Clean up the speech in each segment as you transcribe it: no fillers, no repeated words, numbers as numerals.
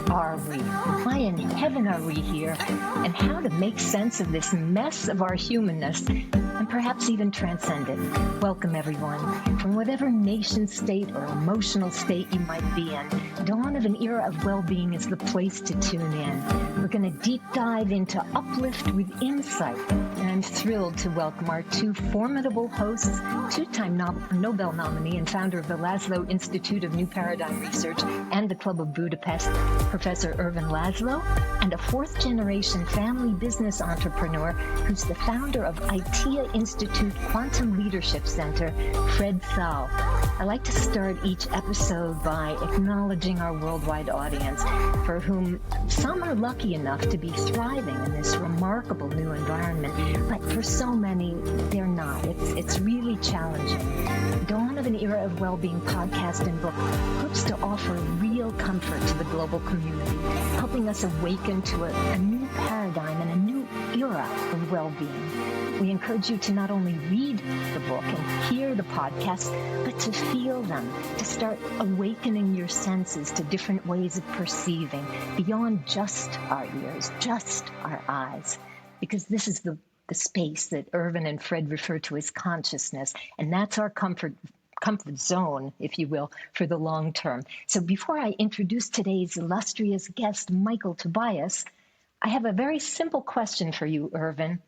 are we? Why in heaven are we here? And how to make sense of this mess of our humanness and perhaps even transcend it. Welcome, everyone. From whatever nation state or emotional state you might be in, dawn of an era of well-being is the place to tune in. We're going to deep dive into uplift with insight. And I'm thrilled to welcome our two formidable hosts, two-time Nobel nominee and founder of the Laszlo Institute of New Paradigm Research and the Club of Budapest, Professor Ervin Laszlo, and a fourth-generation family business entrepreneur who's the founder of ITEA Institute Quantum Leadership Center, Fred Tsao. I like to start each episode by acknowledging our worldwide audience, for whom some are lucky enough to be thriving in this remarkable new environment, but for so many, they're not. It's really challenging. Dawn of an Era of Wellbeing podcast and book hopes to offer real comfort to the global community, helping us awaken to a new paradigm and a new era of well-being. We encourage you to not only read the book and hear the podcast, but to feel them, to start awakening your senses to different ways of perceiving beyond just our ears, just our eyes, because this is the space that Ervin and Fred refer to as consciousness, and that's our comfort zone, if you will, for the long term. So before I introduce today's illustrious guest, Michael Tobias, I have a very simple question for you, Ervin.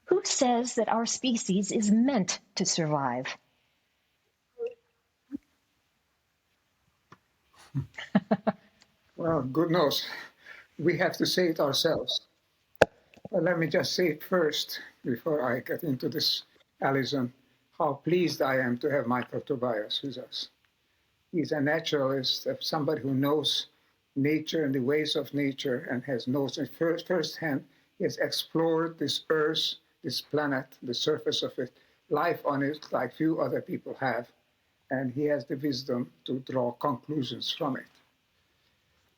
Who says that our species is meant to survive? Well, good news. We have to say it ourselves. But let me just say it first, before I get into this, Alison, how pleased I am to have Michael Tobias with us. He's a naturalist, somebody who knows nature and the ways of nature and knows it firsthand. He has explored this earth, this planet, the surface of it, life on it like few other people have. And he has the wisdom to draw conclusions from it.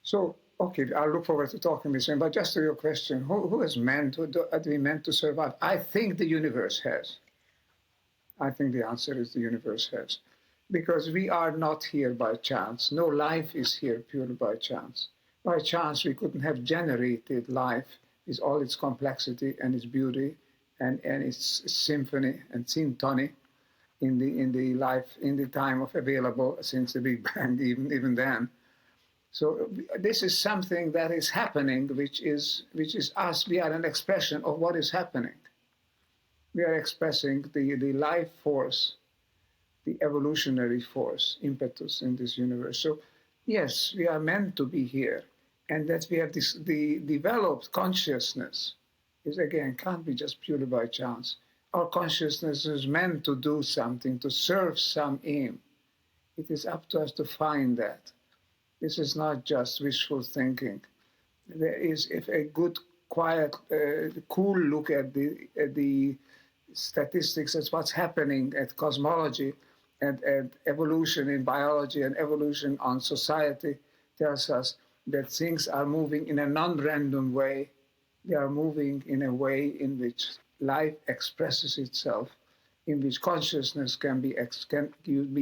So, okay, I look forward to talking with him. But just to your question, who is meant, are we meant to survive? I think the universe has. I think the answer is the universe has. Because we are not here by chance. No life is here purely by chance. By chance, we couldn't have generated life with all its complexity and its beauty and its symphony and syntony in the time of available since the Big Bang, even then. So this is something that is happening, which is us. We are an expression of what is happening. We are expressing the life force, the evolutionary force, impetus in this universe. So yes, we are meant to be here. And that we have the developed consciousness is, again, can't be just purely by chance. Our consciousness is meant to do something, to serve some aim. It is up to us to find that. This is not just wishful thinking. There is, if a good, quiet, cool look at the statistics, at what's happening at cosmology and evolution in biology and evolution on society, tells us that things are moving in a non-random way. They are moving in a way in which life expresses itself, in which consciousness can be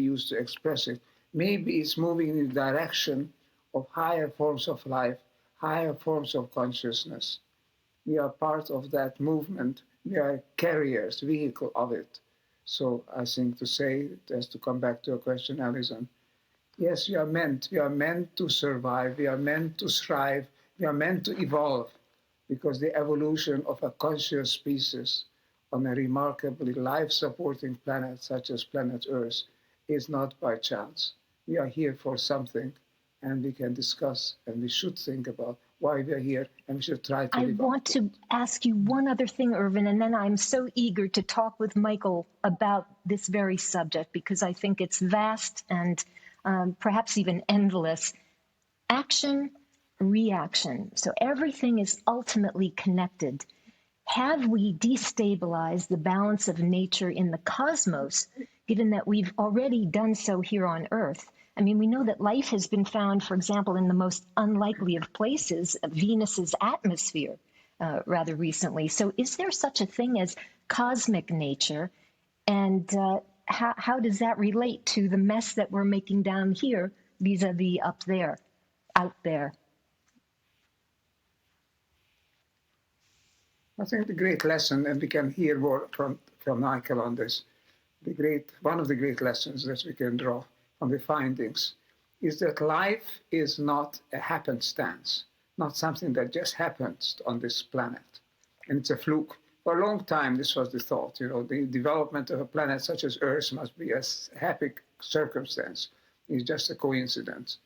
used to express it. Maybe it's moving in the direction of higher forms of life, higher forms of consciousness. We are part of that movement. We are carriers, vehicle of it. So I think to say, just to come back to your question, Alison, yes, we are meant to survive, we are meant to thrive, we are meant to evolve, because the evolution of a conscious species on a remarkably life-supporting planet such as planet Earth is not by chance. We are here for something, and we can discuss and we should think about why we are here, and we should try to I want to ask you one other thing, Ervin, and then I'm so eager to talk with Michael about this very subject because I think it's vast and perhaps even endless. Action, reaction. So everything is ultimately connected. Have we destabilized the balance of nature in the cosmos, given that we've already done so here on Earth? I mean, we know that life has been found, for example, in the most unlikely of places, Venus's atmosphere, rather recently. So is there such a thing as cosmic nature? And how does that relate to the mess that we're making down here vis-a-vis up there, out there? I think the great lesson, and we can hear more from Michael on this, one of the great lessons that we can draw from the findings is that life is not a happenstance, not something that just happens on this planet. And it's a fluke. For a long time, this was the thought. The development of a planet such as Earth must be a happy circumstance. It's just a coincidence.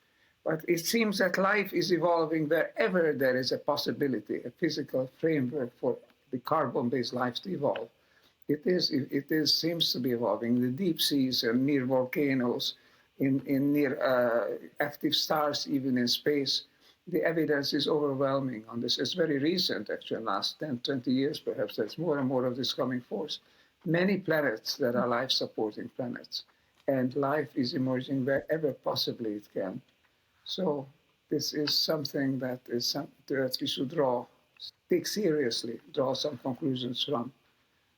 But it seems that life is evolving wherever there is a possibility, a physical framework for the carbon-based life to evolve. It seems to be evolving. The deep seas and near volcanoes, in near active stars, even in space, the evidence is overwhelming on this. It's very recent, actually, in the last 10, 20 years, perhaps. There's more and more of this coming forth. Many planets that are life-supporting planets, and life is emerging wherever possibly it can. So this is something that we should take seriously, draw some conclusions from,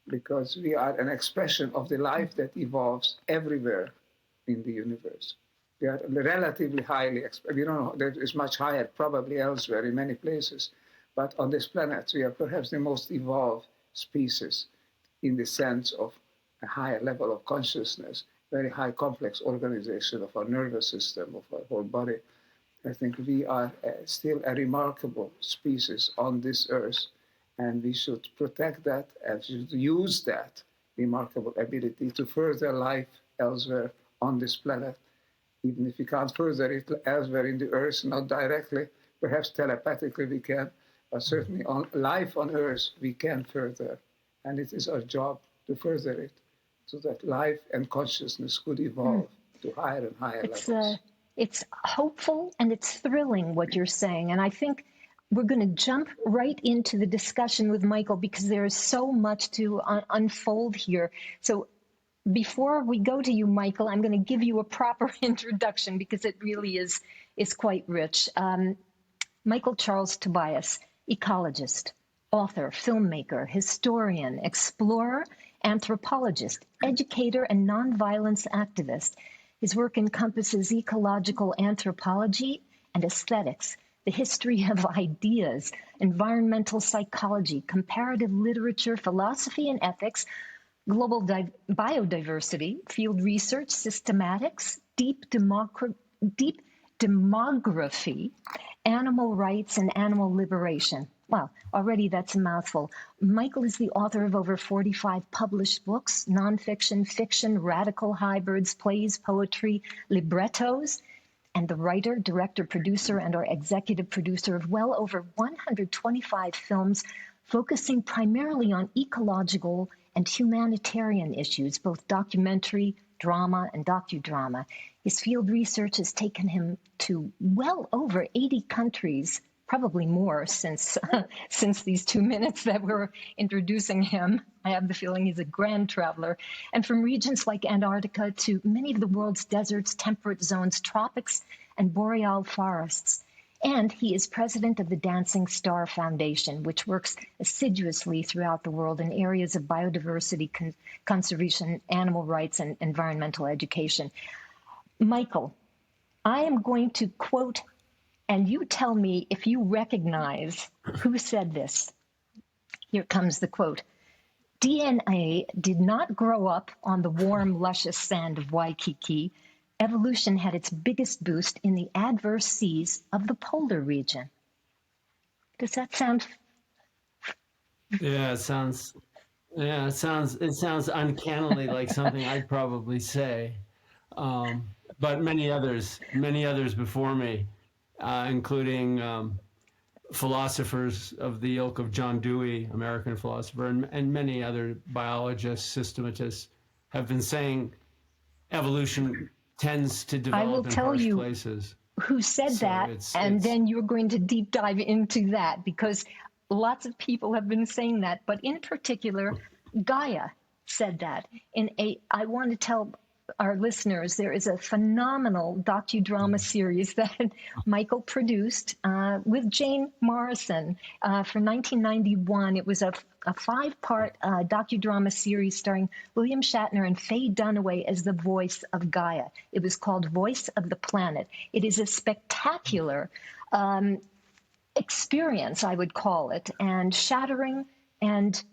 because we are an expression of the life that evolves everywhere in the universe. We are relatively highly, we don't know, that is much higher probably elsewhere in many places, but on this planet we are perhaps the most evolved species in the sense of a higher level of consciousness, very high complex organization of our nervous system, of our whole body. I think we are still a remarkable species on this earth, and we should protect that and should use that remarkable ability to further life elsewhere on this planet. Even if we can't further it elsewhere in the earth, not directly, perhaps telepathically we can, but certainly on life on earth we can further. And it is our job to further it so that life and consciousness could evolve to higher and higher levels. It's hopeful and it's thrilling what you're saying. And I think we're going to jump right into the discussion with Michael because there is so much to unfold here. So before we go to you, Michael, I'm going to give you a proper introduction because it really is quite rich. Michael Charles Tobias, ecologist, author, filmmaker, historian, explorer, anthropologist, educator, and nonviolence activist. His work encompasses ecological anthropology and aesthetics, the history of ideas, environmental psychology, comparative literature, philosophy and ethics, global biodiversity, field research, systematics, deep demography, animal rights, and animal liberation. Wow, already that's a mouthful. Michael is the author of over 45 published books, nonfiction, fiction, radical hybrids, plays, poetry, librettos, and the writer, director, producer, and or executive producer of well over 125 films focusing primarily on ecological and humanitarian issues, both documentary, drama, and docudrama. His field research has taken him to well over 80 countries, probably more since these 2 minutes that we're introducing him. I have the feeling he's a grand traveler. And from regions like Antarctica to many of the world's deserts, temperate zones, tropics, and boreal forests. And he is president of the Dancing Star Foundation, which works assiduously throughout the world in areas of biodiversity conservation, animal rights, and environmental education. Michael, I am going to quote, and you tell me if you recognize who said this. Here comes the quote. DNA did not grow up on the warm, luscious sand of Waikiki. Evolution had its biggest boost in the adverse seas of the polar region. Does that sound? Yeah, it sounds uncannily like something I'd probably say. But many others before me, including philosophers of the ilk of John Dewey, American philosopher, and many other biologists, systematists, have been saying evolution tends to develop in harsh places. Who said that, and then you're going to deep dive into that, because lots of people have been saying that, but in particular, Gaia said that. I want to tell our listeners, there is a phenomenal docudrama series that Michael produced with Jane Morrison for 1991. It was a 5-part docudrama series starring William Shatner and Faye Dunaway as the voice of Gaia. It was called Voice of the Planet. It is a spectacular experience, I would call it, and shattering and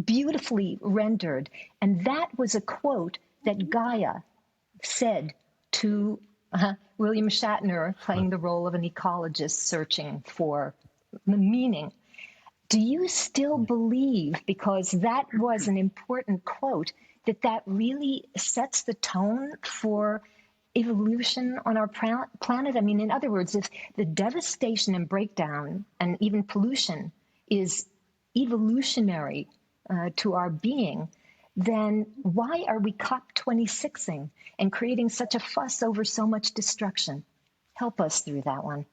beautifully rendered. And that was a quote that Gaia said to William Shatner, playing the role of an ecologist searching for the meaning. Do you still believe, because that was an important quote, that that really sets the tone for evolution on our planet? I mean, in other words, if the devastation and breakdown and even pollution is evolutionary to our being, then why are we COP26ing and creating such a fuss over so much destruction? Help us through that one.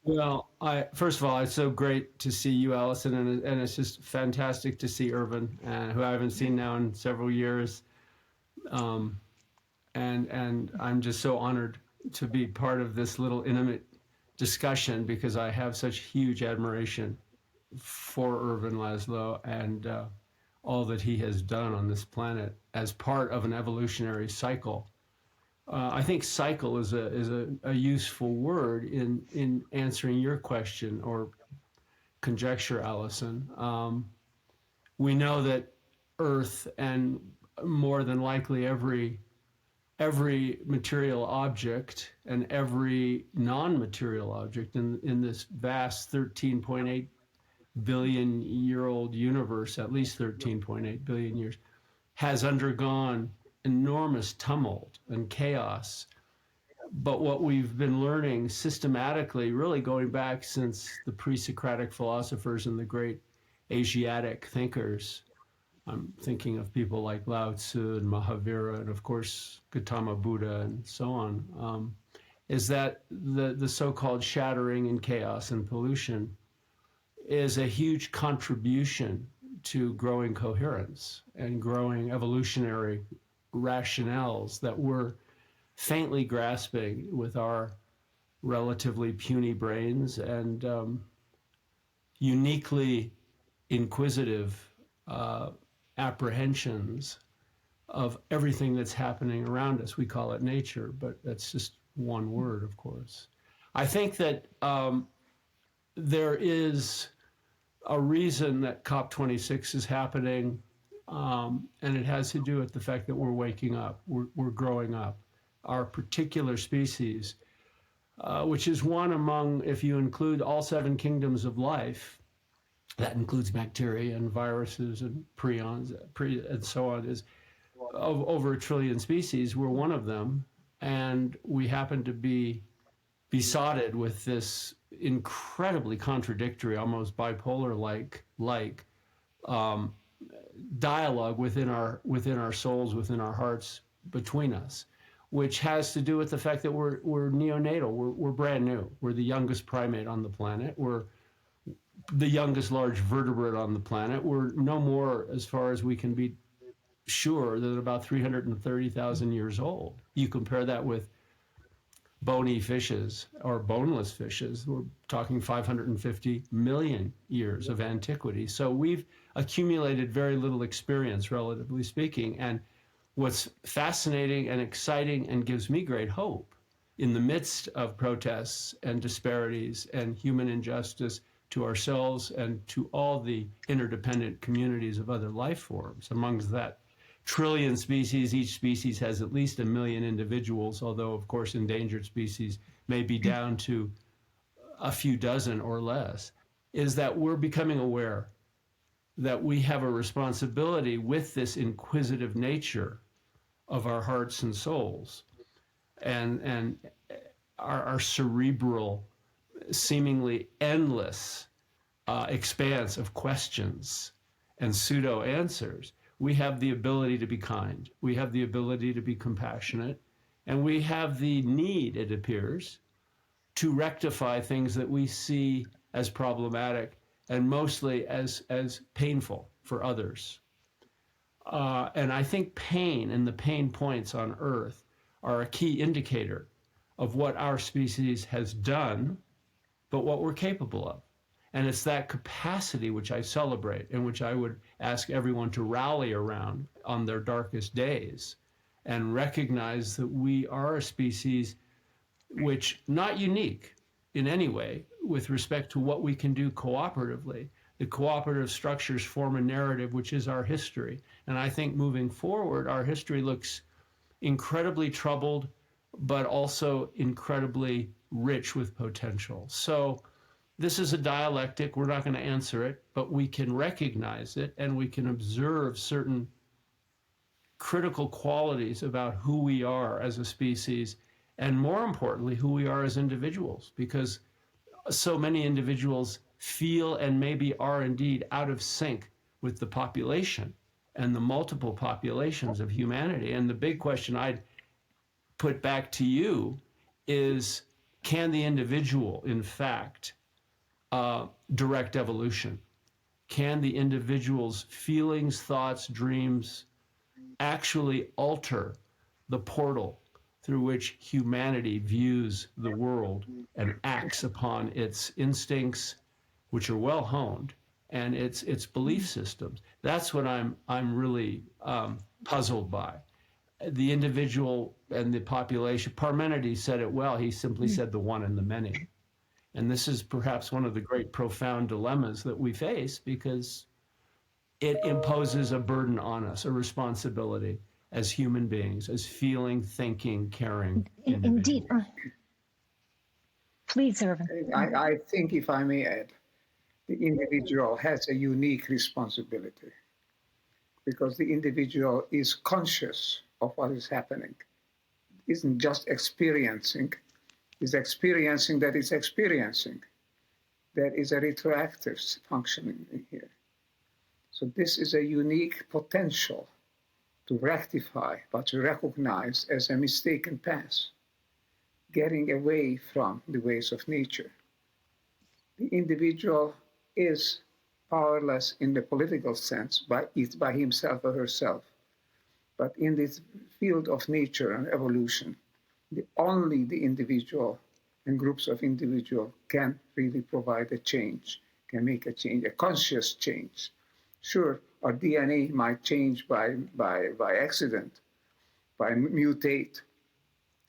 Well, first of all, it's so great to see you, Alison, and it's just fantastic to see Ervin, who I haven't seen now in several years. And I'm just so honored to be part of this little intimate discussion, because I have such huge admiration for Ervin Laszlo and all that he has done on this planet as part of an evolutionary cycle. I think cycle is a useful word in answering your question or conjecture, Alison. We know that Earth, and more than likely every material object and every non-material object in this vast 13.8 billion year old universe, at least 13.8 billion years, has undergone enormous tumult and chaos. But what we've been learning systematically, really going back since the pre-Socratic philosophers and the great Asiatic thinkers, I'm thinking of people like Lao Tzu and Mahavira and, of course, Gautama Buddha and so on, is that the so-called shattering and chaos and pollution is a huge contribution to growing coherence and growing evolutionary rationales that we're faintly grasping with our relatively puny brains and uniquely inquisitive apprehensions of everything that's happening around us. We call it nature, but that's just one word, of course. I think that there is a reason that COP26 is happening, and it has to do with the fact that we're waking up, we're growing up. Our particular species, which is one among, if you include all 7 kingdoms of life, that includes bacteria and viruses and prions, and so on, is of over 1 trillion species. We're one of them, and we happen to be besotted with this incredibly contradictory, almost bipolar-like dialogue within our souls, within our hearts, between us, which has to do with the fact that we're neonatal, we're brand new, we're the youngest primate on the planet, we're the youngest large vertebrate on the planet, we're no more, as far as we can be sure, than about 330,000 years old. You compare that with bony fishes or boneless fishes, we're talking 550 million years of antiquity. So we've accumulated very little experience, relatively speaking. And what's fascinating and exciting and gives me great hope in the midst of protests and disparities and human injustice to ourselves and to all the interdependent communities of other life forms, amongst that 1 trillion species, each species has at least 1 million individuals, although, of course, endangered species may be down to a few dozen or less, is that we're becoming aware that we have a responsibility with this inquisitive nature of our hearts and souls and our cerebral, seemingly endless expanse of questions and pseudo answers. We have the ability to be kind, we have the ability to be compassionate, and we have the need, it appears, to rectify things that we see as problematic and mostly as painful for others. And I think pain and the pain points on Earth are a key indicator of what our species has done, but what we're capable of. And it's that capacity which I celebrate and which I would ask everyone to rally around on their darkest days and recognize that we are a species which, not unique in any way, with respect to what we can do cooperatively. The cooperative structures form a narrative, which is our history. And I think moving forward, our history looks incredibly troubled, but also incredibly rich with potential. So this is a dialectic. We're not going to answer it, but we can recognize it and we can observe certain critical qualities about who we are as a species, and more importantly, who we are as individuals, because so many individuals feel and maybe are indeed out of sync with the population and the multiple populations of humanity. And the big question I'd put back to you is, can the individual, in fact, direct evolution? Can the individual's feelings, thoughts, dreams actually alter the portal through which humanity views the world and acts upon its instincts, which are well honed, and its belief systems? That's what I'm really puzzled by. The individual and the population. Parmenides said it well. He simply said the one and the many. And this is perhaps one of the great profound dilemmas that we face, because it imposes a burden on us, a responsibility as human beings, as feeling, thinking, caring individuals. Indeed. Please, Ervin. I think, if I may add, the individual has a unique responsibility, because the individual is conscious of what is happening, isn't just experiencing, is experiencing that it's experiencing. There is a retroactive functioning in here. So this is a unique potential to rectify what you recognize as a mistaken path, getting away from the ways of nature. The individual is powerless in the political sense by himself or herself. But in this field of nature and evolution, only the individual and groups of individuals can really provide a change, can make a change, a conscious change. Sure, our DNA might change by accident, by mutate,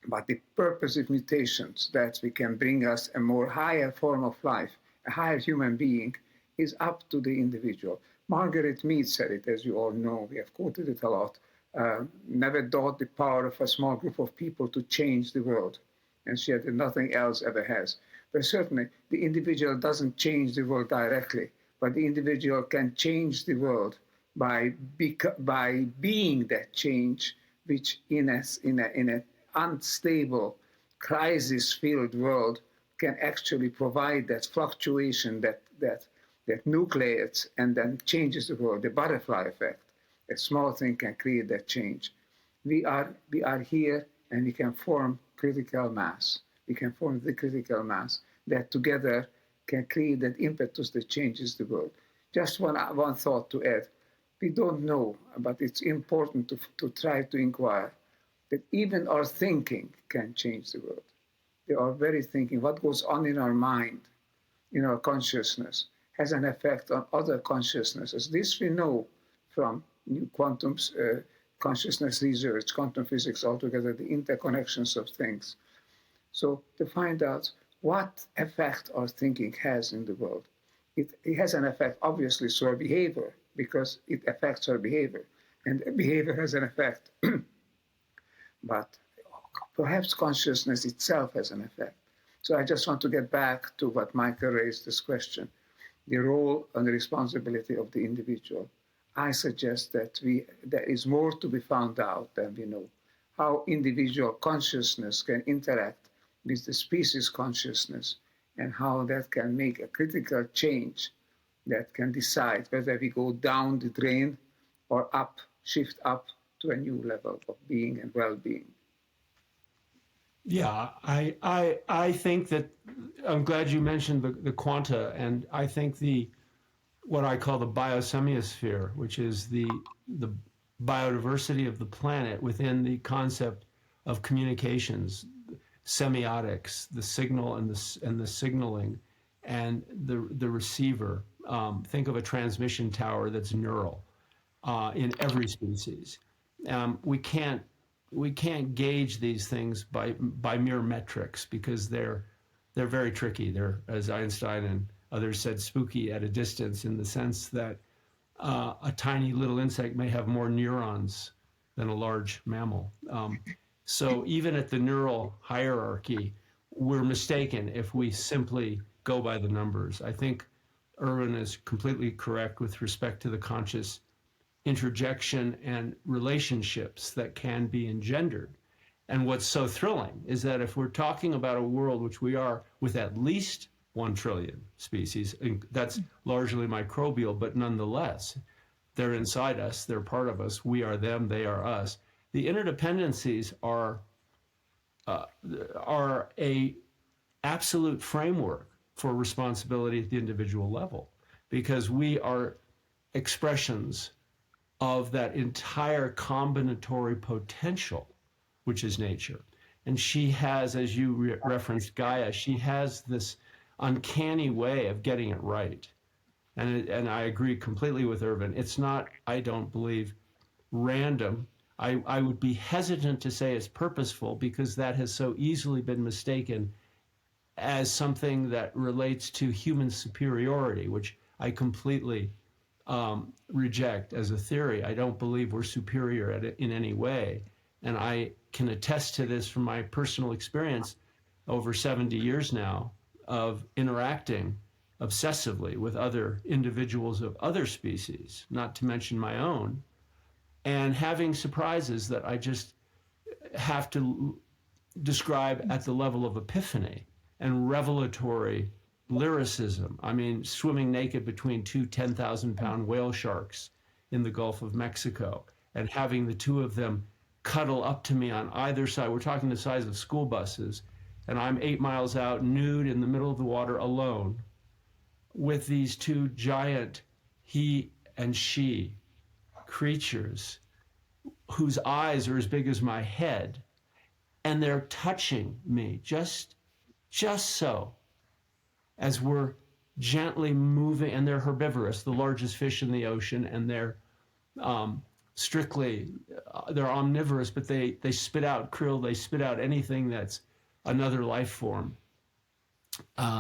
but the purposive mutations that we can bring us a more higher form of life, a higher human being, is up to the individual. Margaret Mead said it, as you all know, we have quoted it a lot. Never doubt the power of a small group of people to change the world. And she had nothing else ever has. But certainly, the individual doesn't change the world directly, but the individual can change the world by being that change, which in an unstable, crisis-filled world can actually provide that fluctuation, that nucleates and then changes the world, the butterfly effect. A small thing can create that change. We are here, and we can form critical mass. We can form the critical mass that together can create that impetus that changes the world. Just one thought to add. We don't know, but it's important to try to inquire that even our thinking can change the world. Our very thinking, what goes on in our mind, in our consciousness, has an effect on other consciousnesses. This we know from new quantum consciousness research, quantum physics altogether, the interconnections of things. So to find out what effect our thinking has in the world. It has an effect, obviously, to our behavior, because it affects our behavior. And behavior has an effect. But perhaps consciousness itself has an effect. So I just want to get back to what Michael raised, this question, the role and the responsibility of the individual. I suggest that there is more to be found out than we know. How individual consciousness can interact with the species consciousness, and how that can make a critical change that can decide whether we go down the drain or up, shift up to a new level of being and well-being. Yeah, I think that, I'm glad you mentioned the quanta, and I think what I call the biosemiosphere, which is the biodiversity of the planet within the concept of communications, semiotics, the signal and the signaling, and the receiver. Think of a transmission tower that's neural in every species. We can't gauge these things by mere metrics, because they're they're very tricky. They're, as Einstein and others said, spooky at a distance, in the sense that a tiny little insect may have more neurons than a large mammal. So even at the neural hierarchy, we're mistaken if we simply go by the numbers. I think Ervin is completely correct with respect to the conscious interjection and relationships that can be engendered. And what's so thrilling is that if we're talking about a world, which we are, with at least 1 trillion species, that's largely microbial, but nonetheless, they're inside us, they're part of us, we are them, they are us. The interdependencies are a absolute framework for responsibility at the individual level, because we are expressions of that entire combinatory potential, which is nature. And she has, as you referenced Gaia, she has this uncanny way of getting it right. And I agree completely with Ervin. It's not, I don't believe, random. I would be hesitant to say it's purposeful, because that has so easily been mistaken as something that relates to human superiority, which I completely reject as a theory. I don't believe we're superior at it in any way. And I can attest to this from my personal experience over 70 years now of interacting obsessively with other individuals of other species, not to mention my own, and having surprises that I just have to describe at the level of epiphany and revelatory lyricism. I mean, swimming naked between two 10,000-pound whale sharks in the Gulf of Mexico, and having the two of them cuddle up to me on either side. We're talking the size of school buses, and I'm 8 miles out, nude in the middle of the water alone, with these two giant he and she creatures whose eyes are as big as my head, and they're touching me just so, as we're gently moving. And they're herbivorous, the largest fish in the ocean, and they're they're omnivorous, but they spit out krill, they spit out anything that's another life form.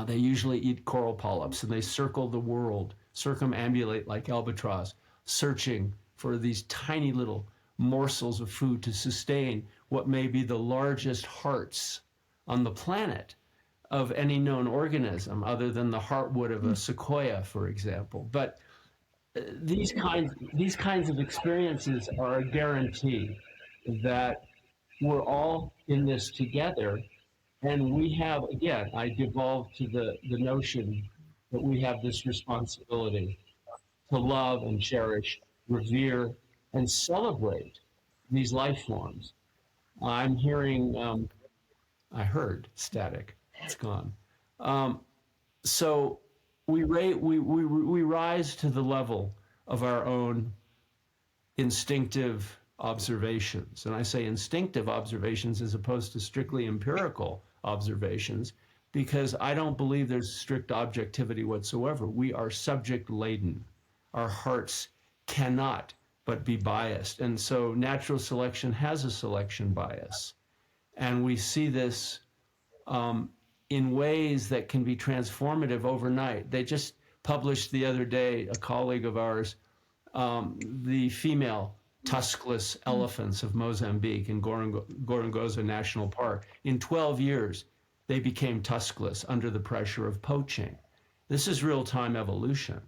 They usually eat coral polyps, and they circle the world, circumambulate like albatross, searching for these tiny little morsels of food to sustain what may be the largest hearts on the planet of any known organism, other than the heartwood of a sequoia, for example. But these kinds of experiences are a guarantee that we're all in this together. And we have, again, I devolve to the notion that we have this responsibility to love and cherish, revere, and celebrate these life forms. I'm hearing, I heard static, it's gone. So we rise to the level of our own instinctive observations. And I say instinctive observations as opposed to strictly empirical observations, because I don't believe there's strict objectivity whatsoever. We are subject laden. Our hearts cannot but be biased. And so natural selection has a selection bias. And we see this in ways that can be transformative overnight. They just published the other day, a colleague of ours, the female tuskless elephants of Mozambique in Gorongosa National Park. In 12 years, they became tuskless under the pressure of poaching. This is real-time evolution.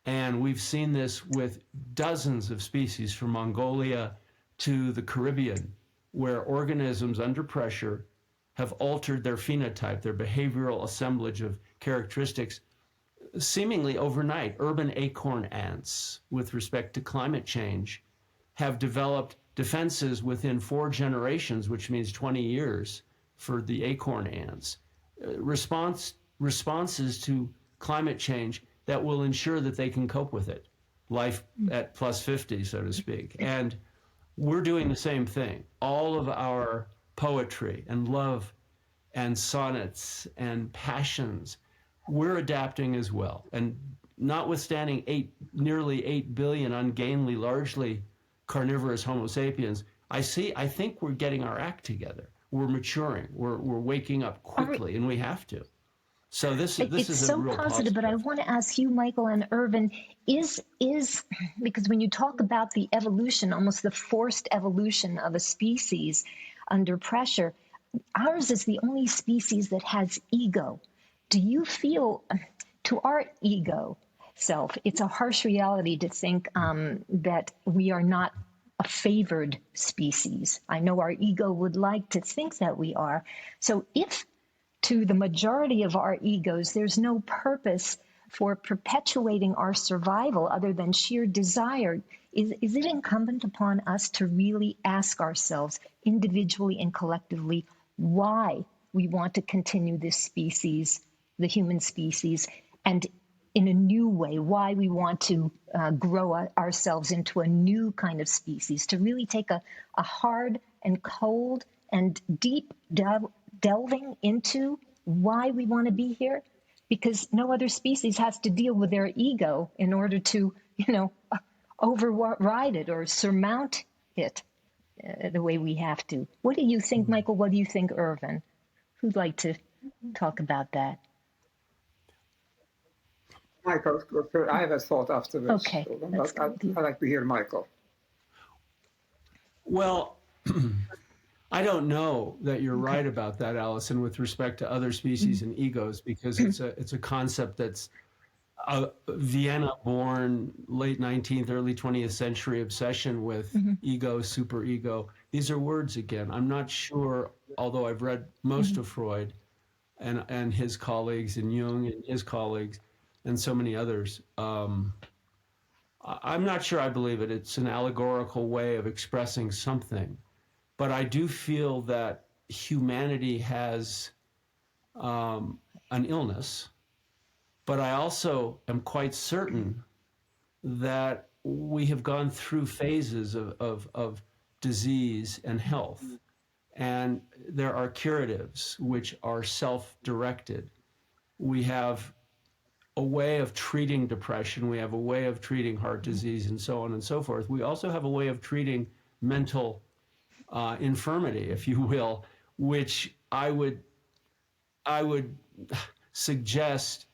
And we've seen this with dozens of species from Mongolia to the Caribbean, where organisms under pressure have altered their phenotype, their behavioral assemblage of characteristics, seemingly overnight. Urban acorn ants, with respect to climate change, have developed defenses within 4 generations, which means 20 years for the acorn ants. Responses to climate change that will ensure that they can cope with it. Life at plus 50, so to speak. And we're doing the same thing. All of our poetry and love and sonnets and passions, we're adapting as well. And notwithstanding nearly 8 billion ungainly, largely carnivorous Homo sapiens, I think we're getting our act together. we're maturing. We're waking up quickly, and we have to. So this It's is a so real positive, but I want to ask you, Michael and Ervin, is because when you talk about the evolution, almost the forced evolution of a species under pressure, ours is the only species that has ego. Do you feel, to our ego self, it's a harsh reality to think that we are not a favored species? I know our ego would like to think that we are. So if to the majority of our egos, there's no purpose for perpetuating our survival other than sheer desire, is it incumbent upon us to really ask ourselves individually and collectively why we want to continue this species, the human species, and in a new way, why we want to grow ourselves into a new kind of species, to really take a hard and cold and deep delving into why we want to be here? Because no other species has to deal with their ego in order to, override it or surmount it the way we have to. What do you think, Michael? What do you think, Ervin? Who'd like to talk about that? Michael, I have a thought after this. Okay, But I'd like to hear Michael. Well, I don't know that you're right about that, Alison, with respect to other species and egos, because it's a concept that's a Vienna-born, late 19th, early 20th century obsession with ego, superego. These are words again. I'm not sure, although I've read most of Freud and his colleagues, and Jung and his colleagues, and so many others. I'm not sure I believe it. It's an allegorical way of expressing something. But I do feel that humanity has an illness. But I also am quite certain that we have gone through phases of disease and health. And there are curatives which are self-directed. We have a way of treating depression. We have a way of treating heart disease and so on and so forth. We also have a way of treating mental infirmity, if you will, which I would suggest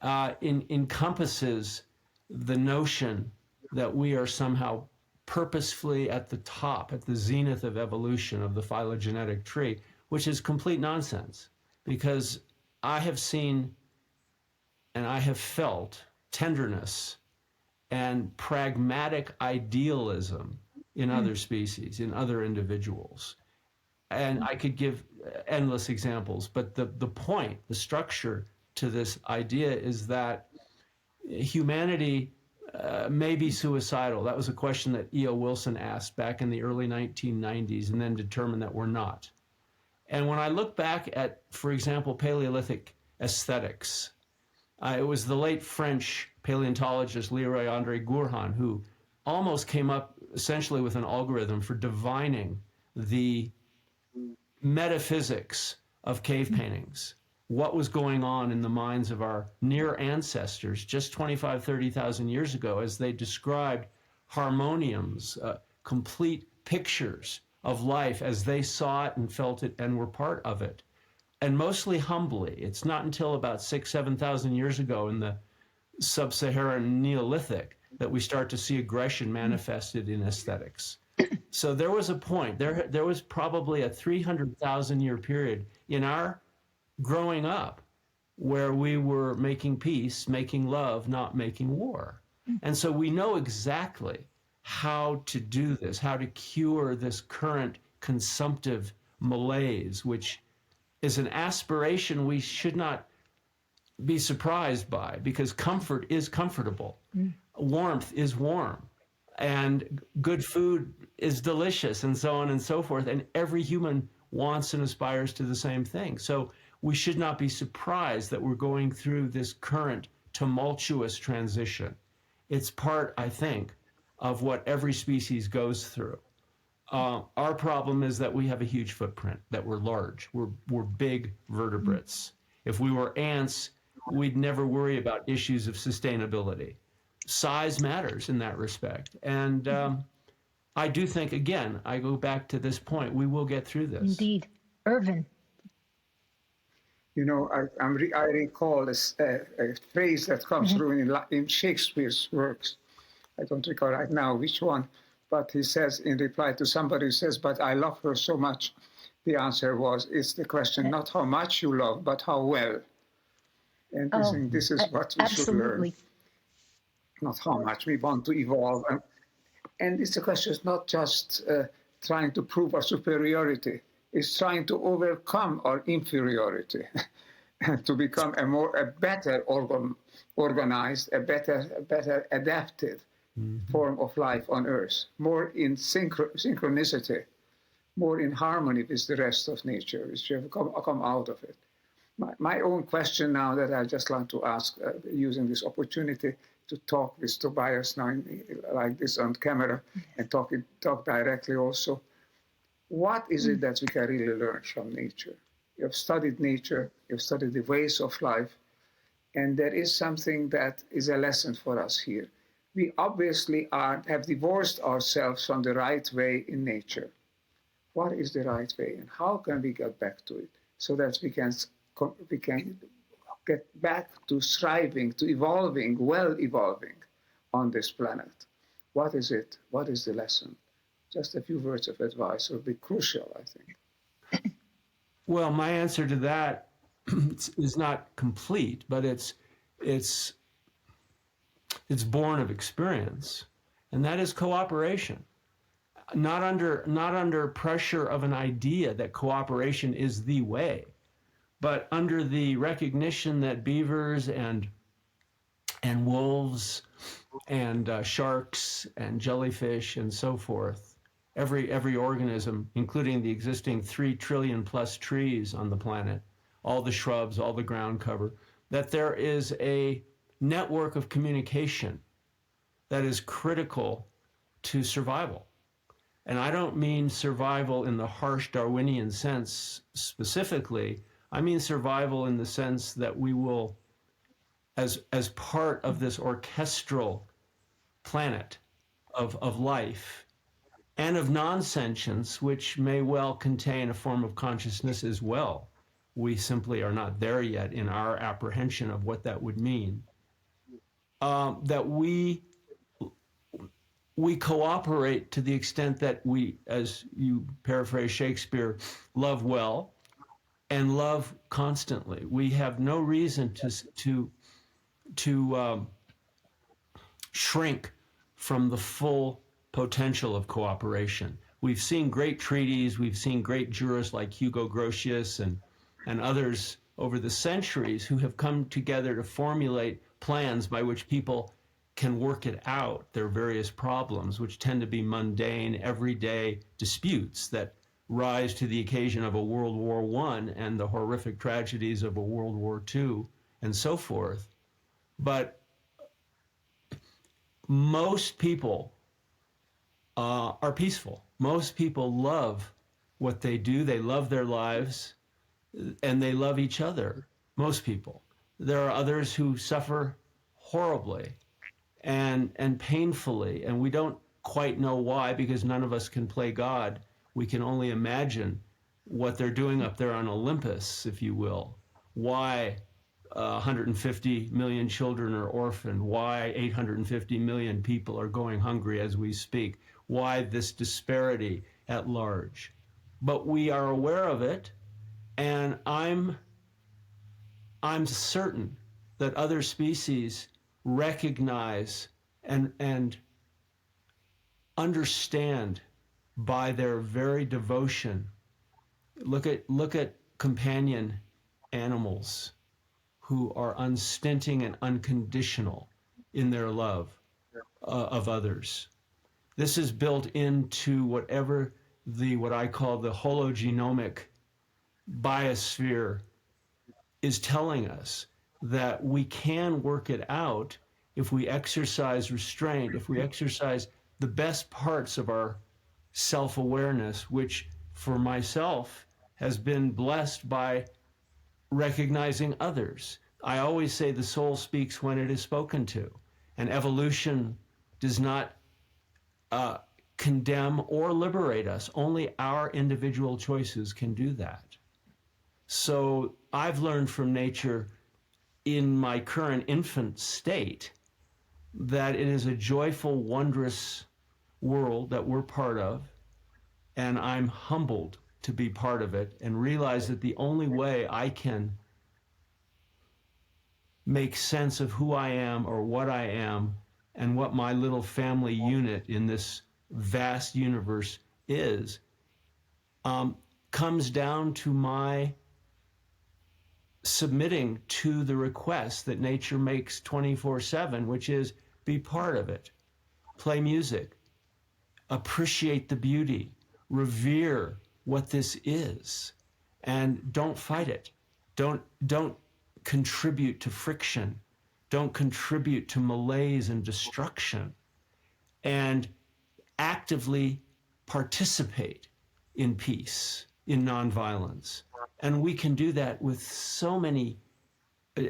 encompasses the notion that we are somehow purposefully at the top, at the zenith of evolution of the phylogenetic tree, which is complete nonsense. Because I have seen and I have felt tenderness and pragmatic idealism in other species, in other individuals. And I could give endless examples, but the point, the structure to this idea is that humanity may be suicidal. That was a question that E.O. Wilson asked back in the early 1990s and then determined that we're not. And when I look back at, for example, Paleolithic aesthetics, it was the late French paleontologist Leroy André Gourhan who almost came up essentially with an algorithm for divining the metaphysics of cave paintings, what was going on in the minds of our near ancestors just 25, 30,000 years ago as they described harmoniums, complete pictures of life as they saw it and felt it and were part of it. And mostly humbly. It's not until about 6,000, 7,000 years ago in the sub-Saharan Neolithic that we start to see aggression manifested in aesthetics. So there was a point, there was probably a 300,000 year period in our growing up where we were making peace, making love, not making war. And so we know exactly how to do this, how to cure this current consumptive malaise, which is an aspiration we should not be surprised by, because comfort is comfortable. Warmth is warm. And good food is delicious, and so on and so forth. And every human wants and aspires to the same thing. So we should not be surprised that we're going through this current tumultuous transition. It's part, I think, of what every species goes through. Our problem is that we have a huge footprint, that we're large. We're big vertebrates. If we were ants, we'd never worry about issues of sustainability. Size matters in that respect. And I do think, again, I go back to this point, we will get through this. Indeed. Ervin. You know, I recall a phrase that comes through in Shakespeare's works. I don't recall right now which one, but he says in reply to somebody who says, "But I love her so much." The answer was, "It's the question not how much you love, but how well." And I think this is what we should learn. Not how much we want to evolve. And it's a question of not just trying to prove our superiority. It's trying to overcome our inferiority and to become a better organized, a better adapted form of life on Earth, more in synchronicity, more in harmony with the rest of nature, which have come out of it. My own question now that I just like to ask, using this opportunity to talk with Tobias now like this on camera and talk directly also, what is it that we can really learn from nature? You have studied nature, you've studied the ways of life, and there is something that is a lesson for us here. We obviously have divorced ourselves from the right way in nature. What is the right way, and how can we get back to it so that we can get back to thriving, to evolving, well evolving on this planet? What is it? What is the lesson? Just a few words of advice would be crucial, I think. Well, my answer to that is not complete, but it's born of experience, and that is cooperation. Not under pressure of an idea that cooperation is the way, but under the recognition that beavers and wolves and sharks and jellyfish and so forth, every organism, including the existing 3 trillion plus trees on the planet, all the shrubs, all the ground cover, that there is a network of communication that is critical to survival. And I don't mean survival in the harsh Darwinian sense specifically. I mean survival in the sense that we will, as part of this orchestral planet of life and of non-sentience, which may well contain a form of consciousness as well. We simply are not there yet in our apprehension of what that would mean. That we cooperate to the extent that we, as you paraphrase Shakespeare, love well and love constantly. We have no reason to shrink from the full potential of cooperation. We've seen great treaties, we've seen great jurists like Hugo Grotius and others over the centuries who have come together to formulate plans by which people can work it out, their various problems, which tend to be mundane, everyday disputes that rise to the occasion of a World War I and the horrific tragedies of a World War II and so forth. But most people are peaceful. Most people love what they do. They love their lives, and they love each other. Most people. There are others who suffer horribly and painfully, and we don't quite know why, because none of us can play God. We can only imagine what they're doing up there on Olympus, if you will. Why 150 million children are orphaned, why 850 million people are going hungry as we speak, why this disparity at large. But we are aware of it, and I'm certain that other species recognize and understand by their very devotion. Look at companion animals who are unstinting and unconditional in their love of others. This is built into what I call the hologenomic biosphere is telling us, that we can work it out if we exercise restraint, if we exercise the best parts of our self-awareness, which for myself has been blessed by recognizing others. I always say the soul speaks when it is spoken to, and evolution does not condemn or liberate us. Only our individual choices can do that. So I've learned from nature in my current infant state that it is a joyful, wondrous world that we're part of, and I'm humbled to be part of it and realize that the only way I can make sense of who I am or what I am and what my little family unit in this vast universe is, comes down to my submitting to the request that nature makes 24/7, which is be part of it, play music, appreciate the beauty, revere what this is, and don't fight it. Don't contribute to friction. Don't contribute to malaise and destruction, and actively participate in peace, in nonviolence. And we can do that with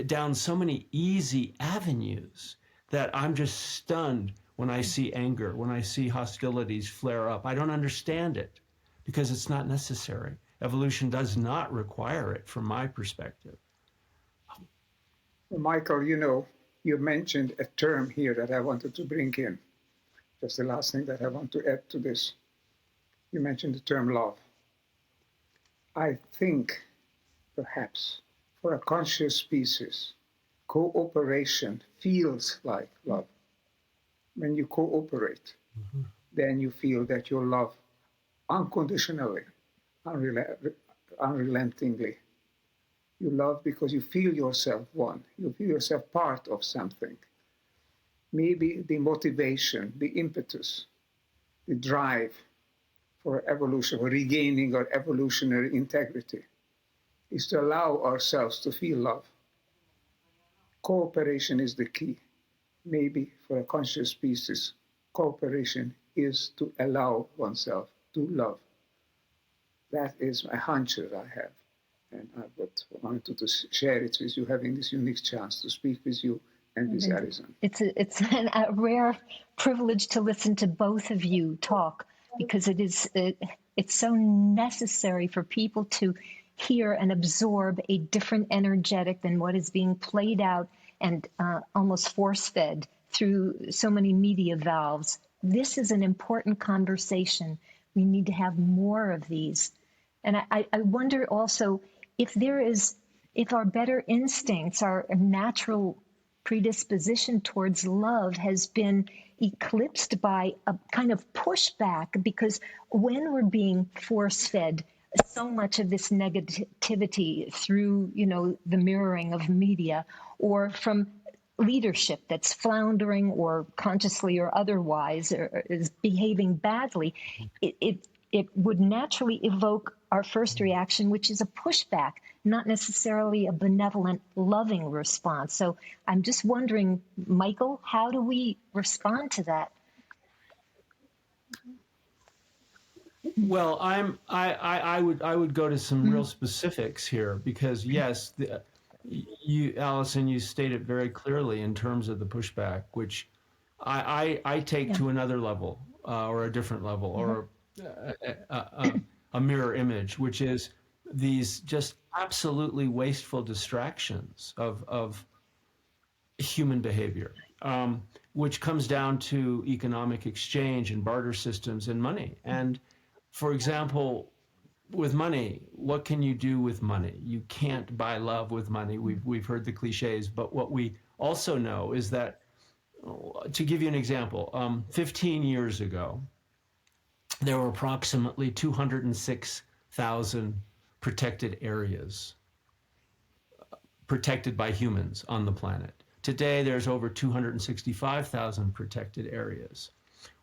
down so many easy avenues that I'm just stunned when I see anger, when I see hostilities flare up. I don't understand it because it's not necessary. Evolution does not require it from my perspective. Michael, you mentioned a term here that I wanted to bring in. Just the last thing that I want to add to this. You mentioned the term love. I think perhaps for a conscious species, cooperation feels like love. When you cooperate, then you feel that you love unconditionally, unrelentingly. You love because you feel yourself one. You feel yourself part of something. Maybe the motivation, the impetus, the drive for evolution, for regaining our evolutionary integrity, is to allow ourselves to feel love. Cooperation is the key. Maybe for a conscious species, cooperation is to allow oneself to love. That is a hunch that I have. And I wanted to share it with you, having this unique chance to speak with you and with Alison. It's a rare privilege to listen to both of you talk, because it's so necessary for people to hear and absorb a different energetic than what is being played out and almost force-fed through so many media valves. This is an important conversation. We need to have more of these. And I wonder also if our better instincts, our natural predisposition towards love has been eclipsed by a kind of pushback, because when we're being force-fed so much of this negativity through, the mirroring of media, or from leadership that's floundering or consciously or otherwise or is behaving badly, it would naturally evoke our first reaction, which is a pushback, not necessarily a benevolent, loving response. So I'm just wondering, Michael, how do we respond to that? Well, I would go to some real specifics here, because yes, Alison, you stated very clearly in terms of the pushback, which I take to another level, or a different level, or a mirror image, which is these just absolutely wasteful distractions of human behavior, which comes down to economic exchange and barter systems and money. And for example, with money, what can you do with money? You can't buy love with money. We've heard the cliches, but what we also know is that, to give you an example, 15 years ago, there were approximately 206,000 protected areas protected by humans on the planet. Today, there's over 265,000 protected areas.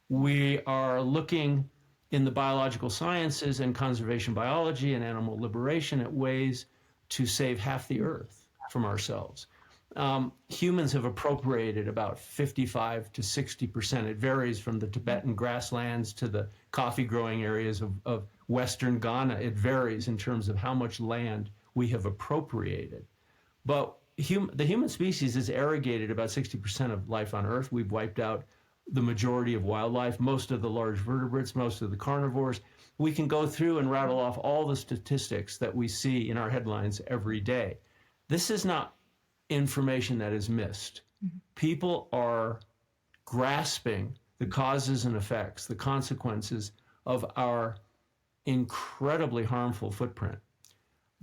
We are looking in the biological sciences and conservation biology and animal liberation at ways to save half the earth from ourselves. Humans have appropriated about 55 to 60%. It varies from the Tibetan grasslands to the coffee growing areas of Western Ghana. It varies in terms of how much land we have appropriated. But the human species has arrogated about 60% of life on Earth. We've wiped out the majority of wildlife, most of the large vertebrates, most of the carnivores. We can go through and rattle off all the statistics that we see in our headlines every day. This is not information that is missed. People are grasping the causes and effects, the consequences of our incredibly harmful footprint,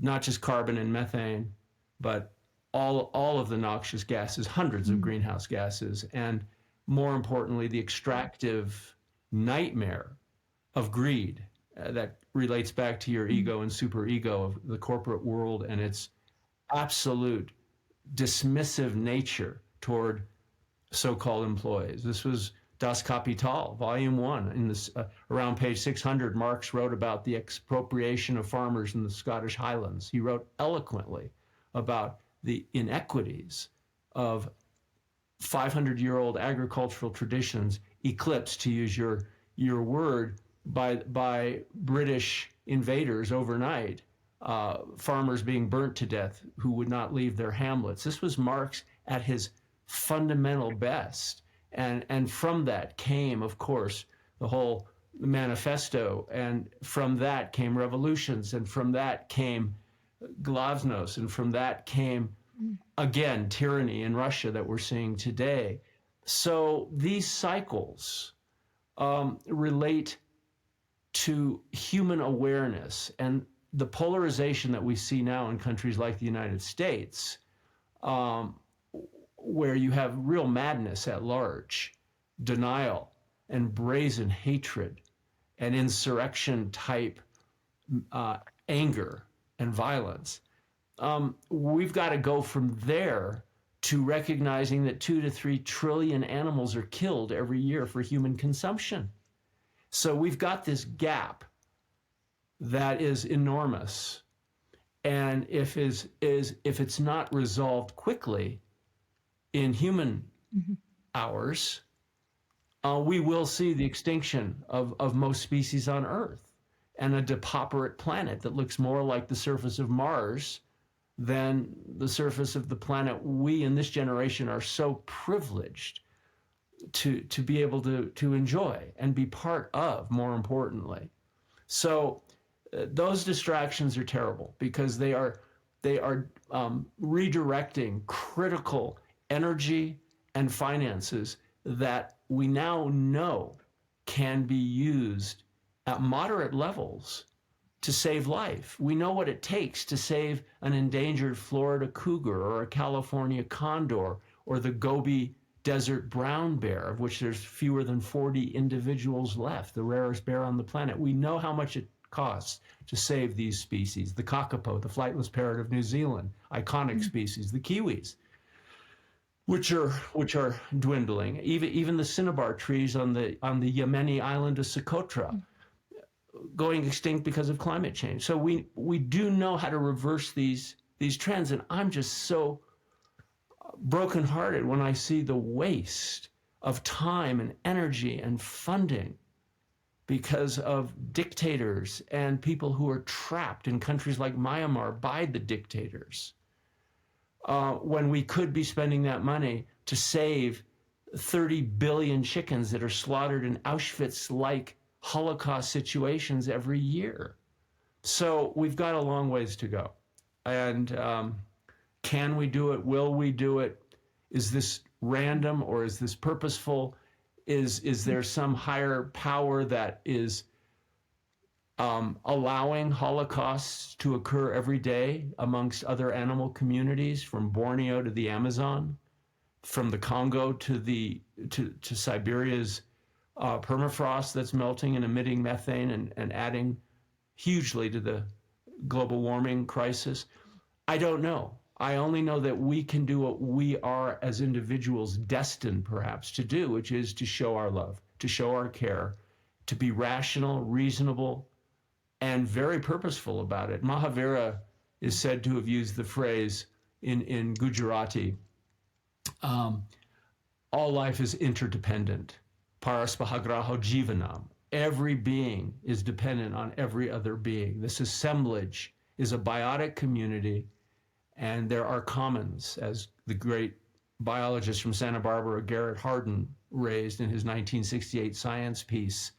not just carbon and methane, but all of the noxious gases, hundreds of greenhouse gases, and more importantly, the extractive nightmare of greed that relates back to your ego and superego of the corporate world and its absolute dismissive nature toward so-called employees. This was Das Kapital, Volume 1. In this, around page 600, Marx wrote about the expropriation of farmers in the Scottish Highlands. He wrote eloquently about the inequities of 500-year-old agricultural traditions eclipsed, to use your word, by British invaders overnight, farmers being burnt to death who would not leave their hamlets. This was Marx at his fundamental best. And from that came, of course, the whole manifesto. And from that came revolutions. And from that came glasnost. And from that came, again, tyranny in Russia that we're seeing today. So these cycles relate to human awareness, and the polarization that we see now in countries like the United States, where you have real madness at large, denial and brazen hatred and insurrection type anger and violence. We've got to go from there to recognizing that 2 to 3 trillion animals are killed every year for human consumption. So we've got this gap that is enormous. And if it's not resolved quickly in human hours, we will see the extinction of most species on Earth and a depauperate planet that looks more like the surface of Mars than the surface of the planet we in this generation are so privileged to be able to enjoy and be part of, more importantly. So those distractions are terrible because they are redirecting critical energy and finances that we now know can be used at moderate levels to save life. We know what it takes to save an endangered Florida cougar or a California condor or the Gobi desert brown bear, of which there's fewer than 40 individuals left, the rarest bear on the planet. We know how much it costs to save these species. The kakapo, the flightless parrot of New Zealand, iconic species, the kiwis, which are dwindling. Even the cinnabar trees on the Yemeni island of Socotra, going extinct because of climate change. So we do know how to reverse these trends, and I'm just so brokenhearted when I see the waste of time and energy and funding because of dictators and people who are trapped in countries like Myanmar by the dictators, when we could be spending that money to save 30 billion chickens that are slaughtered in Auschwitz-like Holocaust situations every year. So we've got a long ways to go. And can we do it? Will we do it? Is this random or is this purposeful? Is there some higher power that is allowing holocausts to occur every day amongst other animal communities, from Borneo to the Amazon, from the Congo to Siberia's permafrost that's melting and emitting methane and adding hugely to the global warming crisis? I don't know. I only know that we can do what we are as individuals destined perhaps to do, which is to show our love, to show our care, to be rational, reasonable, and very purposeful about it. Mahavira is said to have used the phrase in Gujarati, all life is interdependent. Paraspahagraho jivanam. Every being is dependent on every other being. This assemblage is a biotic community, and there are commons, as the great biologist from Santa Barbara, Garrett Hardin, raised in his 1968 science piece,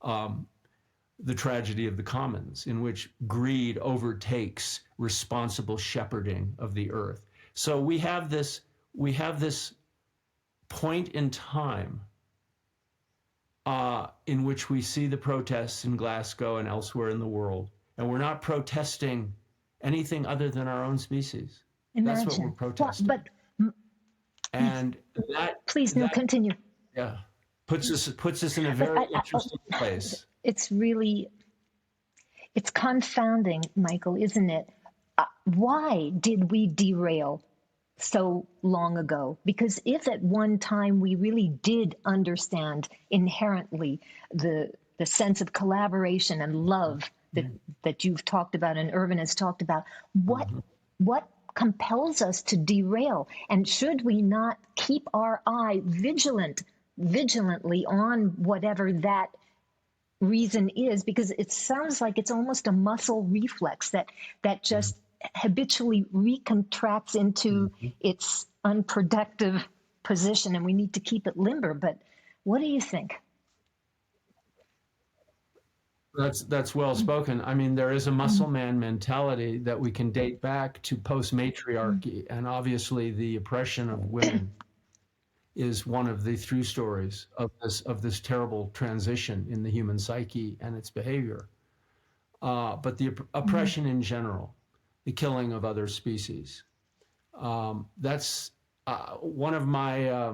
The Tragedy of the Commons, in which greed overtakes responsible shepherding of the earth. So we have this point in time in which we see the protests in Glasgow and elsewhere in the world, and we're not protesting anything other than our own species. Imagine. That's what we're protesting. But and please, no, continue. Yeah, puts us in a very interesting place. It's confounding, Michael, isn't it? Why did we derail so long ago? Because if at one time we really did understand inherently the sense of collaboration and love that you've talked about and Ervin has talked about, what compels us to derail? And should we not keep our eye vigilantly on whatever that reason is? Because it sounds like it's almost a muscle reflex that just habitually recontracts into its unproductive position, and we need to keep it limber. But what do you think? That's well spoken. I mean, there is a muscle man mentality that we can date back to post-matriarchy, and obviously the oppression of women is one of the through stories of this terrible transition in the human psyche and its behavior. But the oppression in general, the killing of other species, that's one of my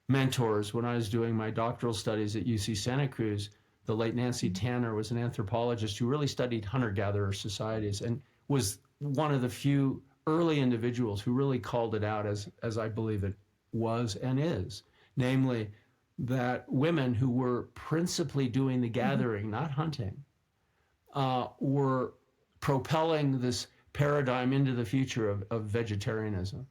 mentors when I was doing my doctoral studies at UC Santa Cruz. The late Nancy Tanner was an anthropologist who really studied hunter-gatherer societies and was one of the few early individuals who really called it out as I believe it was and is, namely that women who were principally doing the gathering, not hunting, were propelling this paradigm into the future of vegetarianism.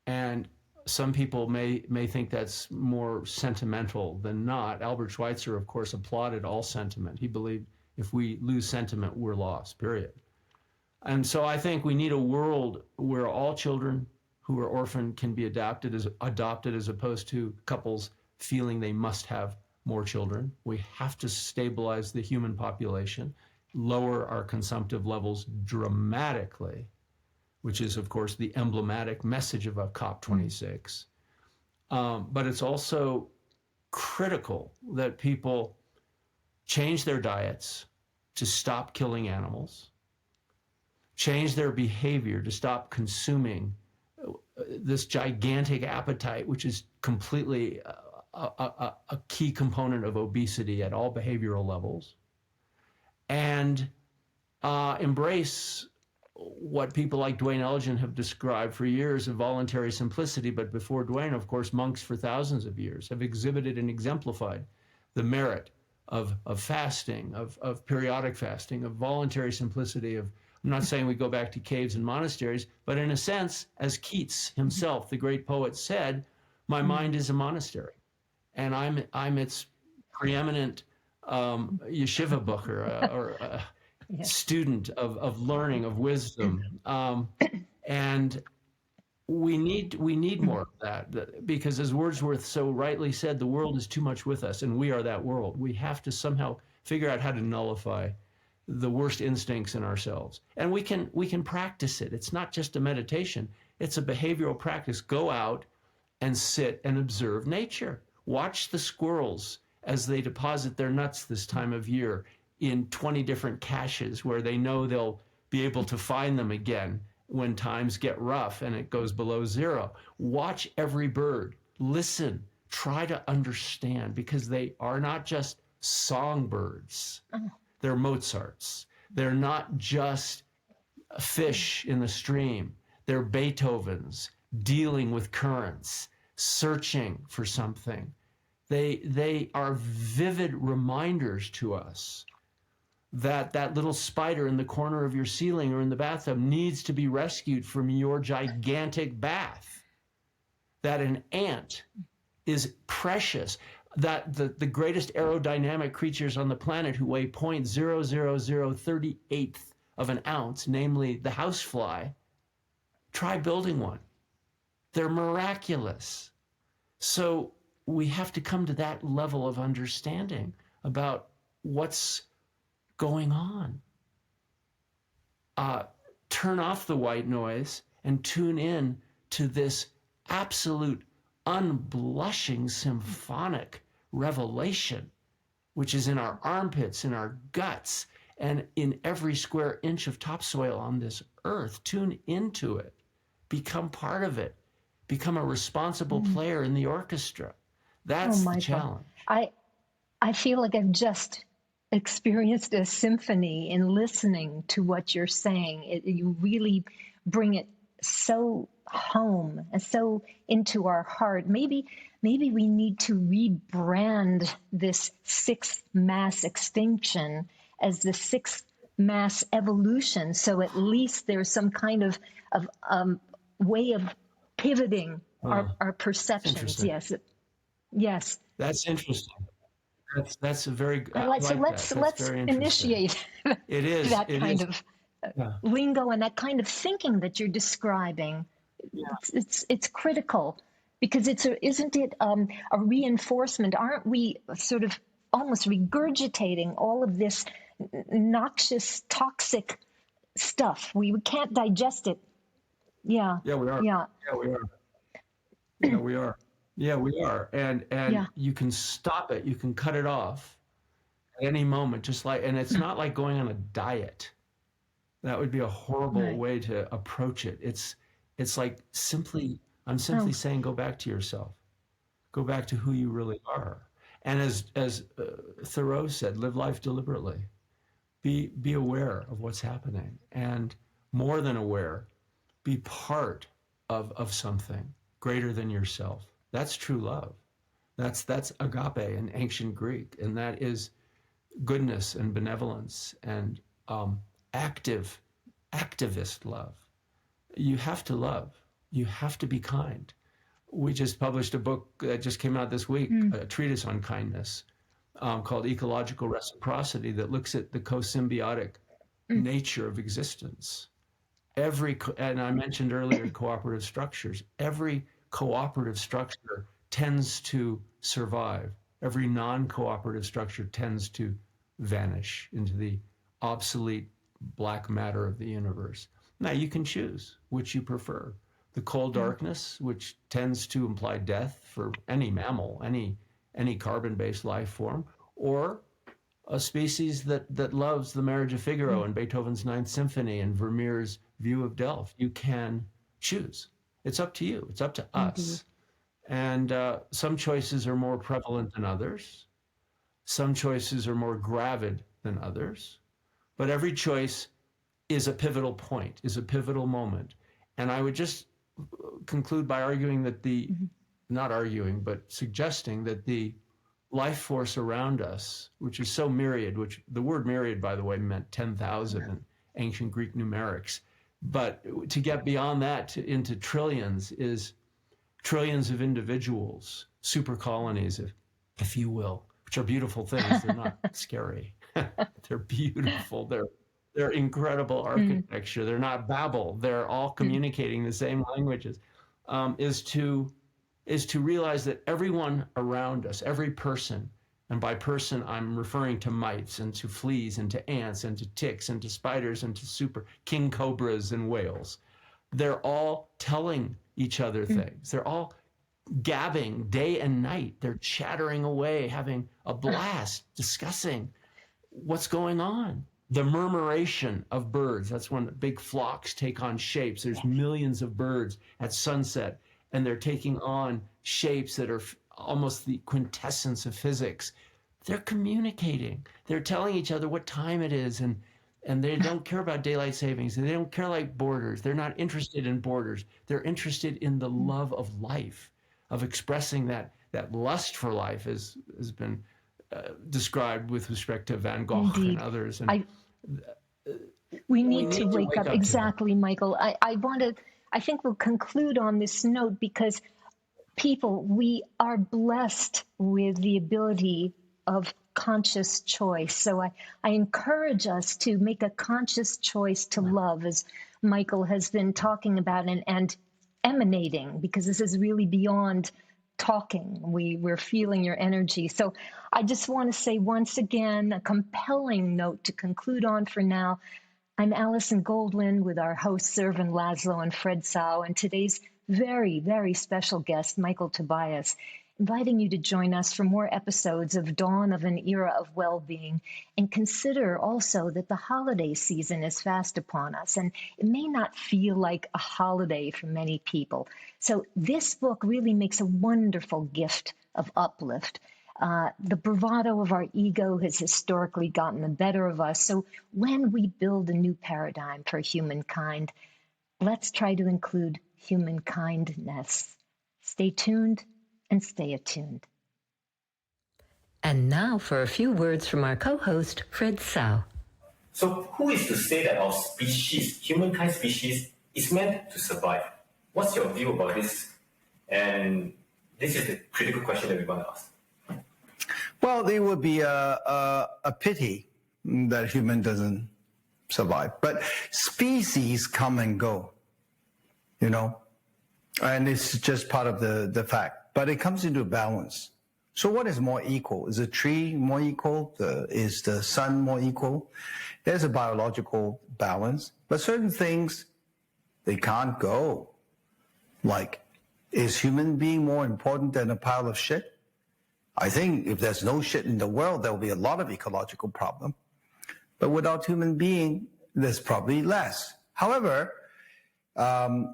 And some people may think that's more sentimental than not. Albert Schweitzer, of course, applauded all sentiment. He believed if we lose sentiment, we're lost, period. And so I think we need a world where all children who are orphaned can be adopted as opposed to couples feeling they must have more children. We have to stabilize the human population, lower our consumptive levels dramatically, which is, of course, the emblematic message of a COP26. But it's also critical that people change their diets to stop killing animals, change their behavior to stop consuming this gigantic appetite, which is completely a key component of obesity at all behavioral levels, and embrace what people like Duane Elgin have described for years of voluntary simplicity. But before Duane, of course, monks for thousands of years have exhibited and exemplified the merit of fasting, of periodic fasting, of voluntary simplicity, I'm not saying we go back to caves and monasteries, but in a sense, as Keats himself, the great poet, said, my mind is a monastery, and I'm its preeminent yeshiva bocher, or student of learning, of wisdom, and we need more of that, because as Wordsworth so rightly said, the world is too much with us, and we are that world. We have to somehow figure out how to nullify the worst instincts in ourselves, and we can practice it. It's not just a meditation; it's a behavioral practice. Go out and sit and observe nature. Watch the squirrels as they deposit their nuts this time of year in 20 different caches where they know they'll be able to find them again when times get rough and it goes below zero. Watch every bird, listen, try to understand, because they are not just songbirds. They're Mozarts. They're not just fish in the stream. They're Beethovens dealing with currents, searching for something. They are vivid reminders to us that little spider in the corner of your ceiling or in the bathtub needs to be rescued from your gigantic bath, that an ant is precious, that the greatest aerodynamic creatures on the planet who weigh 0.00038th of an ounce, namely the housefly, try building one. They're miraculous. So we have to come to that level of understanding about what's going on. Turn off the white noise and tune in to this absolute, unblushing, symphonic revelation, which is in our armpits, in our guts, and in every square inch of topsoil on this earth. Tune into it. Become part of it. Become a responsible player in the orchestra. That's the challenge. I feel like I've just experienced a symphony in listening to what you're saying. You really bring it so home and so into our heart. Maybe we need to rebrand this sixth mass extinction as the sixth mass evolution, so at least there's some kind of way of pivoting our perceptions. Yes. That's interesting. That's a very good. So let's initiate it is that it kind is. of lingo and that kind of thinking that you're describing. Yeah. It's critical, because isn't it a reinforcement? Aren't we sort of almost regurgitating all of this noxious, toxic stuff? We can't digest it. Yeah. Yeah, we are. Yeah. Yeah, we are. Yeah, we are. Yeah, we are. And you can stop it. You can cut it off at any moment. And it's not like going on a diet. That would be a horrible way to approach it. It's like I'm simply saying, go back to yourself. Go back to who you really are. And as Thoreau said, live life deliberately. Be aware of what's happening. And more than aware, be part of something greater than yourself. That's true love. That's agape in ancient Greek, and that is goodness and benevolence and activist love. You have to love. You have to be kind. We just published a book that just came out this week, a treatise on kindness called Ecological Reciprocity, that looks at the co-symbiotic nature of existence. And I mentioned earlier cooperative structures. Every cooperative structure tends to survive. Every non-cooperative structure tends to vanish into the obsolete black matter of the universe. Now you can choose which you prefer. The cold darkness, which tends to imply death for any mammal, any carbon-based life form, or a species that loves the marriage of Figaro and Beethoven's Ninth Symphony and Vermeer's View of Delft. You can choose. It's up to you. It's up to us. And some choices are more prevalent than others. Some choices are more gravid than others. But every choice is a pivotal point, is a pivotal moment. And I would just conclude by arguing that not arguing, but suggesting that the life force around us, which is so myriad, which the word myriad, by the way, meant 10,000 in ancient Greek numerics. But to get beyond that into trillions is trillions of individuals, super colonies, if you will, which are beautiful things. They're not scary. They're beautiful. They're incredible architecture. They're not Babel. They're all communicating the same languages. Is to realize that everyone around us, every person, and by person I'm referring to mites and to fleas and to ants and to ticks and to spiders and to super king cobras and whales, they're all telling each other things. They're all gabbing day and night. They're chattering away, having a blast, discussing what's going on. The murmuration of birds, that's when big flocks take on shapes. There's millions of birds at sunset, and they're taking on shapes that are almost the quintessence of physics. They're communicating. They're telling each other what time it is, and they don't care about daylight savings. They don't care like borders. They're not interested in borders. They're interested in the love of life, of expressing that lust for life has been described with respect to Van Gogh and others. And we need to wake up. Exactly, Michael. I think we'll conclude on this note, because people, we are blessed with the ability of conscious choice. So I encourage us to make a conscious choice to love, as Michael has been talking about and emanating, because this is really beyond talking. We're feeling your energy. So I just want to say once again, a compelling note to conclude on for now. I'm Alison Goldwyn with our hosts, Ervin Laszlo and Fred Tsao, and today's very, very special guest, Michael Tobias, inviting you to join us for more episodes of Dawn of an Era of Well-Being, and consider also that the holiday season is fast upon us, and it may not feel like a holiday for many people. So this book really makes a wonderful gift of uplift. The bravado of our ego has historically gotten the better of us. So when we build a new paradigm for humankind, let's try to include humankindness. Stay tuned and stay attuned. And now for a few words from our co-host, Fred Tsao. So who is to say that our species, humankind species, is meant to survive? What's your view about this? And this is the critical question that we want to ask. Well, it would be a pity that human doesn't survive. But species come and go, you know, and it's just part of the fact. But it comes into balance. So what is more equal? Is a tree more equal? Is the sun more equal? There's a biological balance. But certain things, they can't go. Like, is human being more important than a pile of shit? I think if there's no shit in the world, there will be a lot of ecological problem. But without human being, there's probably less. However,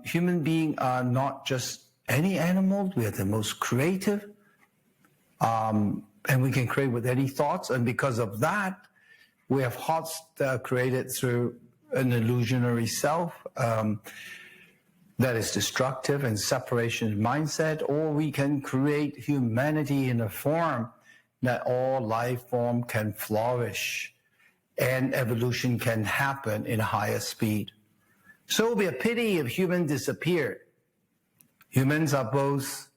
human beings are not just any animal. We are the most creative. And we can create with any thoughts. And because of that, we have thoughts that are created through an illusionary self that is destructive and separation mindset, or we can create humanity in a form that all life form can flourish and evolution can happen in a higher speed. So it would be a pity if humans disappeared. Humans are both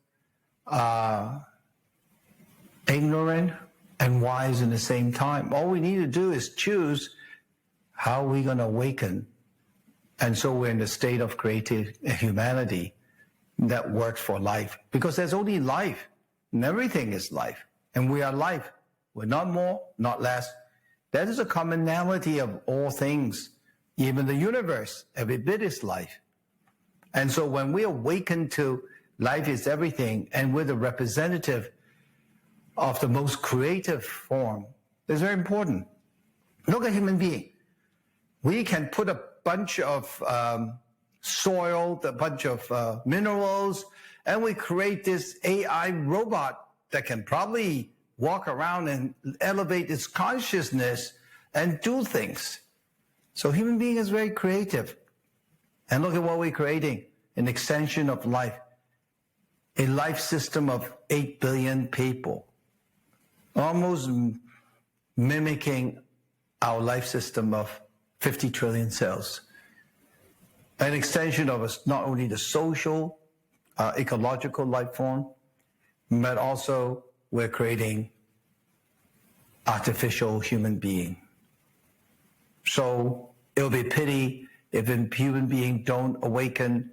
ignorant and wise in the same time. All we need to do is choose how we're going to awaken. And so we're in the state of creative humanity that works for life. Because there's only life, and everything is life. And we are life. We're not more, not less. That is a commonality of all things. Even the universe, every bit is life. And so when we awaken to life is everything, and we're the representative of the most creative form, it's very important. Look at human being. We can put a bunch of soil, a bunch of minerals, and we create this AI robot that can probably walk around and elevate its consciousness and do things. So human being is very creative. And look at what we're creating, an extension of life, a life system of 8 billion people, almost mimicking our life system of 50 trillion cells. An extension of us, not only the social, ecological life form, but also we're creating artificial human being. So it'll be a pity if a human being don't awaken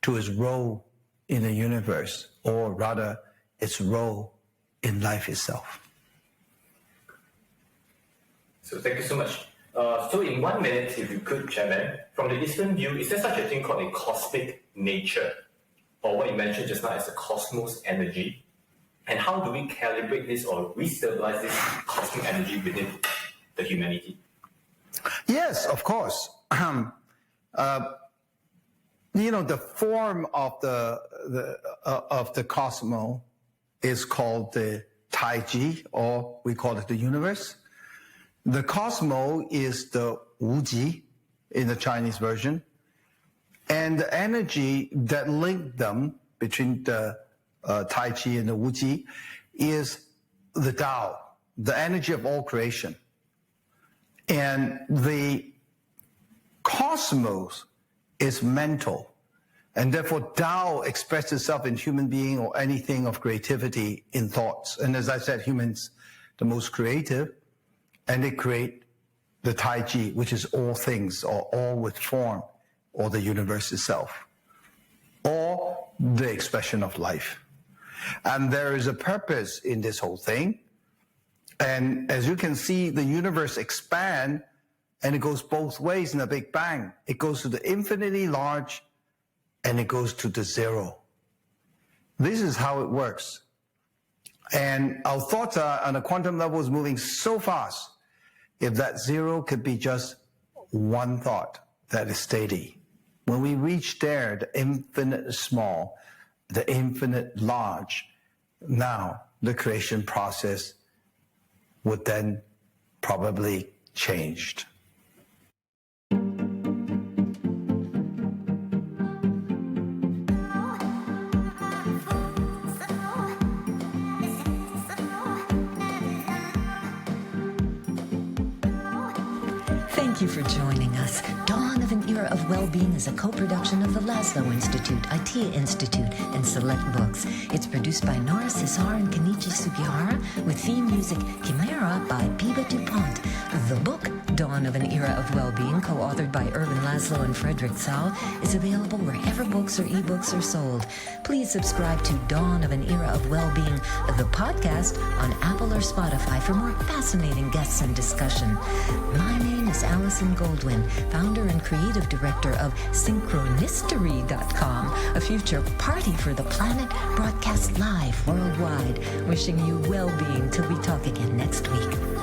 to his role in the universe, or rather its role in life itself. So thank you so much. So in 1 minute, if you could, Chairman, from the Eastern view, is there such a thing called a cosmic nature, or what you mentioned just now as the cosmos energy? And how do we calibrate this or restabilize this cosmic energy within the humanity? Yes, of course. You know, the form of the cosmos is called the Taiji, or we call it the universe. The cosmos is the Wuji in the Chinese version, and the energy that linked them between the Taiji and the Wuji is the Tao, the energy of all creation. And the cosmos is mental, and therefore Tao expresses itself in human being or anything of creativity in thoughts. And as I said, humans, the most creative, and they create the Taiji, which is all things, or all with form, or the universe itself, or the expression of life. And there is a purpose in this whole thing. And as you can see, the universe expand, and it goes both ways in the Big Bang. It goes to the infinitely large, and it goes to the zero. This is how it works. And our thoughts are on the quantum level is moving so fast. If that zero could be just one thought that is steady. When we reach there, the infinite small, the infinite large, now the creation process would then probably changed. Thank you for joining us. Dawn of an Era of Well-Being is a co-production of the Laszlo Institute, ITEA Institute, and Select Books. It's produced by Nora Cesar and Kenichi Sugihara, with theme music Chimera by Biba DuPont. The book, Dawn of an Era of Well-Being, co-authored by Ervin Laszlo and Fred Tsao, is available wherever books or ebooks are sold. Please subscribe to Dawn of an Era of Well-Being, the podcast, on Apple or Spotify for more fascinating guests and discussion. My name is Alison Goldwyn, founder and creative director of Synchronistery.com, a future party for the planet, broadcast live worldwide. Wishing you well-being till we talk again next week.